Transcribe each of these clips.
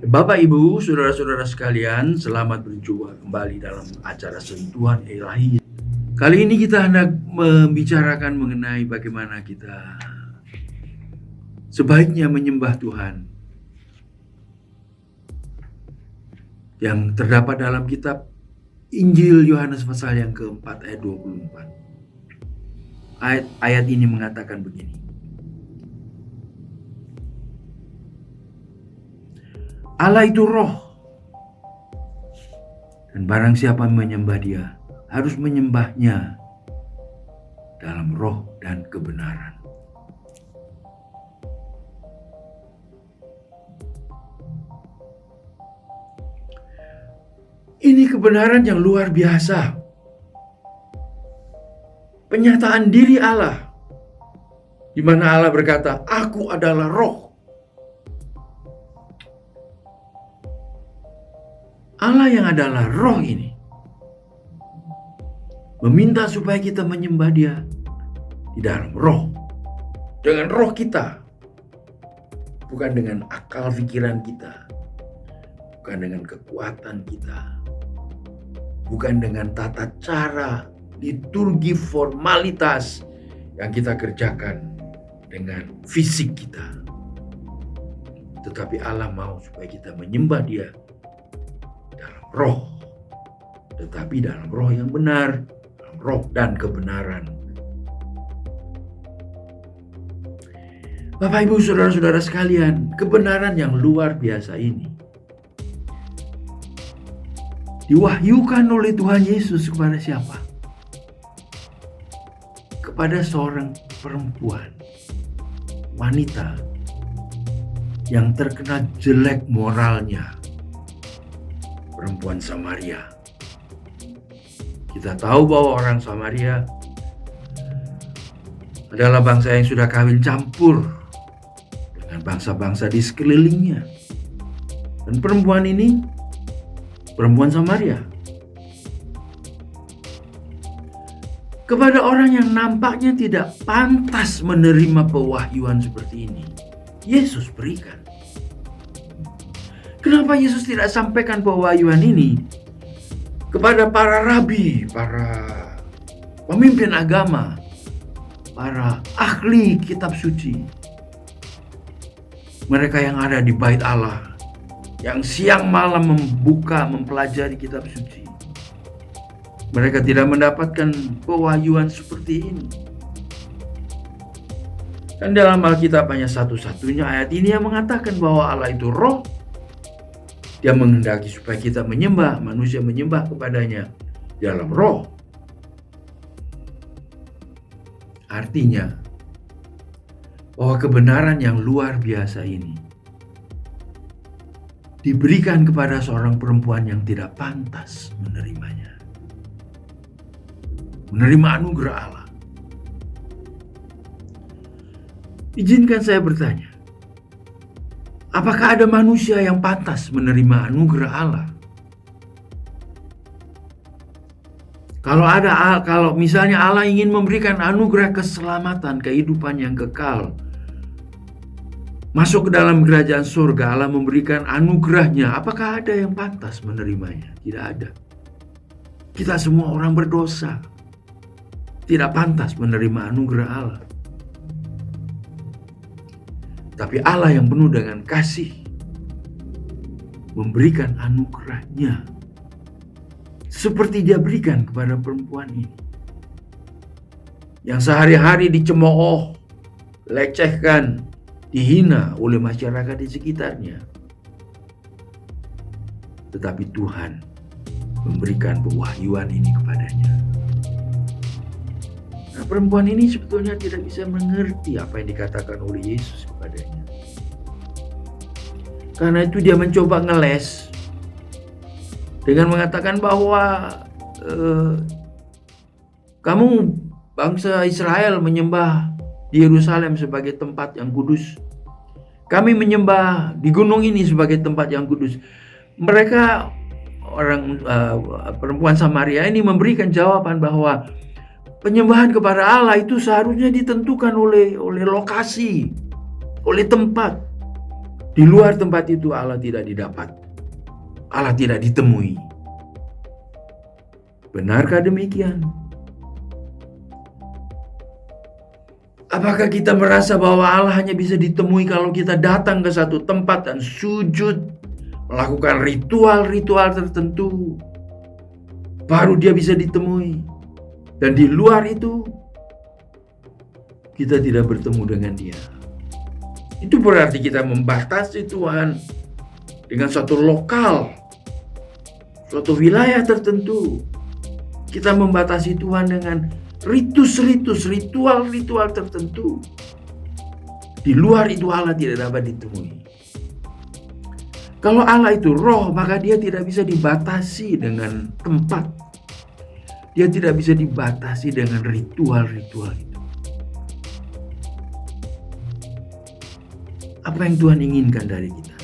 Bapak, Ibu, saudara-saudara sekalian, selamat berjumpa kembali dalam acara Sentuhan Ilahi. Kali ini kita hendak membicarakan mengenai bagaimana kita sebaiknya menyembah Tuhan yang terdapat dalam kitab Injil Yohanes pasal yang keempat ayat 24. Ayat ini mengatakan begini. Allah itu roh, dan barang siapa menyembah dia harus menyembahnya dalam roh dan kebenaran. Ini kebenaran yang luar biasa. Penyataan diri Allah, di mana Allah berkata, "Aku adalah roh." Allah yang adalah roh ini meminta supaya kita menyembah dia di dalam roh, dengan roh kita, bukan dengan akal pikiran kita, bukan dengan kekuatan kita, bukan dengan tata cara liturgi formalitas yang kita kerjakan dengan fisik kita. Tetapi Allah mau supaya kita menyembah dia dalam roh, tetapi dalam roh yang benar, dalam roh dan kebenaran. Bapak, Ibu, saudara-saudara sekalian, kebenaran yang luar biasa ini diwahyukan oleh Tuhan Yesus kepada siapa? Kepada seorang perempuan, wanita yang terkena jelek moralnya, perempuan Samaria. Kita tahu bahwa orang Samaria adalah bangsa yang sudah kawin campur dengan bangsa-bangsa di sekelilingnya. Dan perempuan ini, perempuan Samaria, kepada orang yang nampaknya tidak pantas menerima pewahyuan seperti ini, Yesus berikan. Kenapa Yesus tidak sampaikan pewahyuan ini kepada para rabi, para pemimpin agama, para ahli kitab suci, mereka yang ada di bait Allah, yang siang malam mempelajari kitab suci? Mereka tidak mendapatkan pewahyuan seperti ini. Dan dalam Alkitab hanya satu-satunya ayat ini yang mengatakan bahwa Allah itu roh. Dia menghendaki supaya kita menyembah, manusia menyembah kepadanya dalam roh. Artinya bahwa kebenaran yang luar biasa ini diberikan kepada seorang perempuan yang tidak pantas menerimanya, menerima anugerah Allah. Izinkan saya bertanya, apakah ada manusia yang pantas menerima anugerah Allah? Kalau misalnya Allah ingin memberikan anugerah keselamatan, kehidupan yang kekal, masuk ke dalam kerajaan surga, Allah memberikan anugerahnya, apakah ada yang pantas menerimanya? Tidak ada. Kita semua orang berdosa, tidak pantas menerima anugerah Allah. Tapi Allah yang penuh dengan kasih memberikan anugerahnya seperti dia berikan kepada perempuan ini, yang sehari-hari dicemooh, lecehkan, dihina oleh masyarakat di sekitarnya. Tetapi Tuhan memberikan pewahyuan ini kepadanya. Nah, perempuan ini sebetulnya tidak bisa mengerti apa yang dikatakan oleh Yesus kepadanya. Karena itu dia mencoba ngeles dengan mengatakan bahwa kamu bangsa Israel menyembah di Yerusalem sebagai tempat yang kudus. Kami menyembah di gunung ini sebagai tempat yang kudus. Mereka perempuan Samaria ini memberikan jawaban bahwa penyembahan kepada Allah itu seharusnya ditentukan oleh lokasi, oleh tempat. Di luar tempat itu Allah tidak didapat. Allah tidak ditemui. Benarkah demikian? Apakah kita merasa bahwa Allah hanya bisa ditemui kalau kita datang ke satu tempat dan sujud, melakukan ritual-ritual tertentu, baru dia bisa ditemui? Dan di luar itu, kita tidak bertemu dengan dia. Itu berarti kita membatasi Tuhan dengan suatu lokal, suatu wilayah tertentu. Kita membatasi Tuhan dengan ritus-ritus, ritual-ritual tertentu. Di luar itu Allah tidak dapat ditemui. Kalau Allah itu roh, maka dia tidak bisa dibatasi dengan tempat. Dia tidak bisa dibatasi dengan ritual-ritual itu. Apa yang Tuhan inginkan dari kita?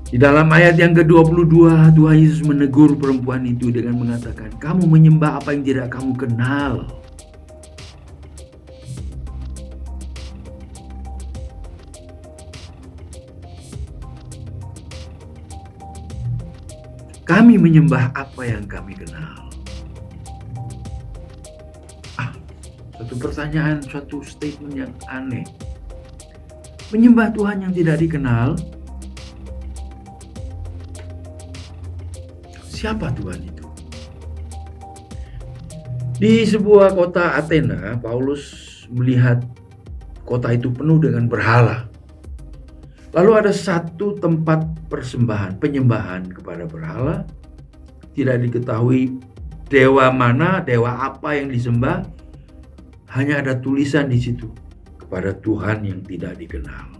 Di dalam ayat yang ke-22, Tuhan Yesus menegur perempuan itu dengan mengatakan, "Kamu menyembah apa yang tidak kamu kenal." Kami menyembah apa yang kami kenal. Suatu pertanyaan, suatu statement yang aneh. Menyembah Tuhan yang tidak dikenal? Siapa Tuhan itu? Di sebuah kota Athena, Paulus melihat kota itu penuh dengan berhala. Lalu ada satu tempat persembahan, penyembahan kepada berhala. Tidak diketahui dewa mana, dewa apa yang disembah. Hanya ada tulisan di situ, kepada Tuhan yang tidak dikenal.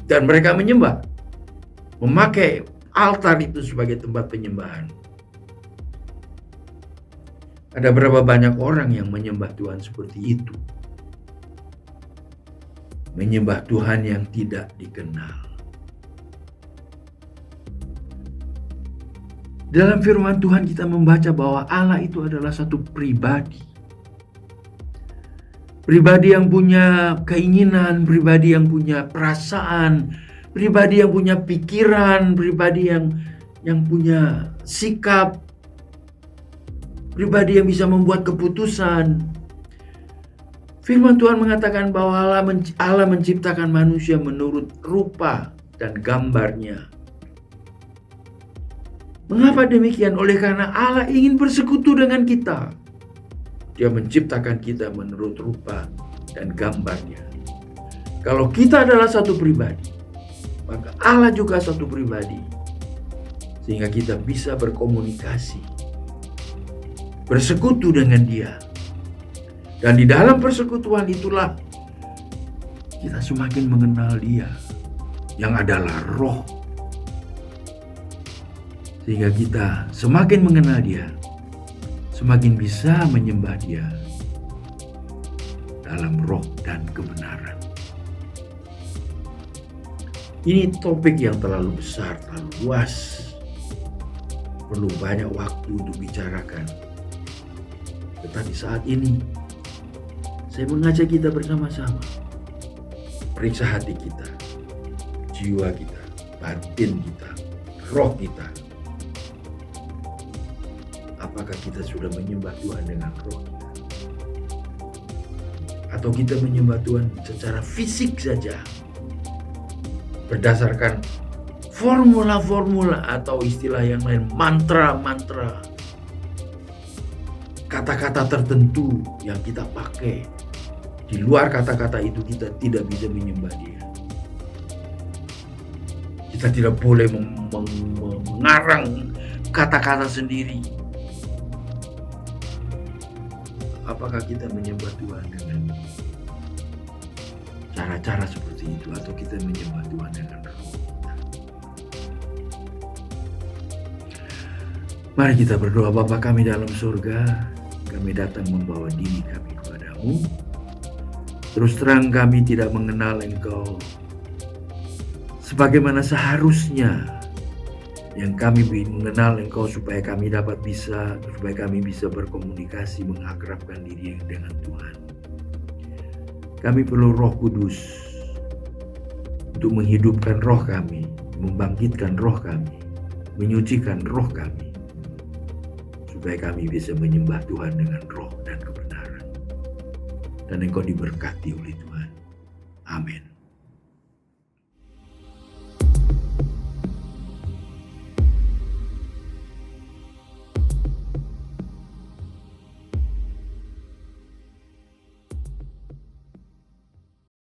Dan mereka menyembah, memakai altar itu sebagai tempat penyembahan. Ada berapa banyak orang yang menyembah Tuhan seperti itu? Menyembah Tuhan yang tidak dikenal. Dalam firman Tuhan kita membaca bahwa Allah itu adalah satu pribadi. Pribadi yang punya keinginan, pribadi yang punya perasaan, pribadi yang punya pikiran, pribadi yang punya sikap, pribadi yang bisa membuat keputusan. Firman Tuhan mengatakan bahwa Allah menciptakan manusia menurut rupa dan gambarnya. Mengapa demikian? Oleh karena Allah ingin bersekutu dengan kita. Dia menciptakan kita menurut rupa dan gambarnya. Kalau kita adalah satu pribadi, maka Allah juga satu pribadi. Sehingga kita bisa berkomunikasi, bersekutu dengan Dia. Dan di dalam persekutuan itulah kita semakin mengenal Dia, yang adalah roh. Sehingga kita semakin mengenal Dia, semakin bisa menyembah Dia dalam roh dan kebenaran. Ini topik yang terlalu besar, terlalu luas. Perlu banyak waktu untuk bicarakan. Tetapi saat ini, saya mengajak kita bersama-sama. Periksa hati kita, jiwa kita, batin kita, roh kita. Apakah kita sudah menyembah Tuhan dengan roh kita? Atau kita menyembah Tuhan secara fisik saja? Berdasarkan formula-formula atau istilah yang lain, mantra-mantra. Kata-kata tertentu yang kita pakai. Di luar kata-kata itu kita tidak bisa menyembah Dia. Kita tidak boleh mengarang kata-kata sendiri. Apakah kita menyembah Tuhan dengan cara-cara seperti itu, atau kita menyembah Tuhan dengan roh? Mari kita berdoa. Bapa kami dalam surga, kami datang membawa diri kami kepadamu. Terus terang kami tidak mengenal Engkau sebagaimana seharusnya. Yang kami mengenal Engkau supaya kami bisa berkomunikasi, mengakrabkan diri dengan Tuhan. Kami perlu Roh Kudus untuk menghidupkan roh kami, membangkitkan roh kami, menyucikan roh kami, supaya kami bisa menyembah Tuhan dengan roh dan kebenaran. Dan Engkau diberkati oleh Tuhan. Amin.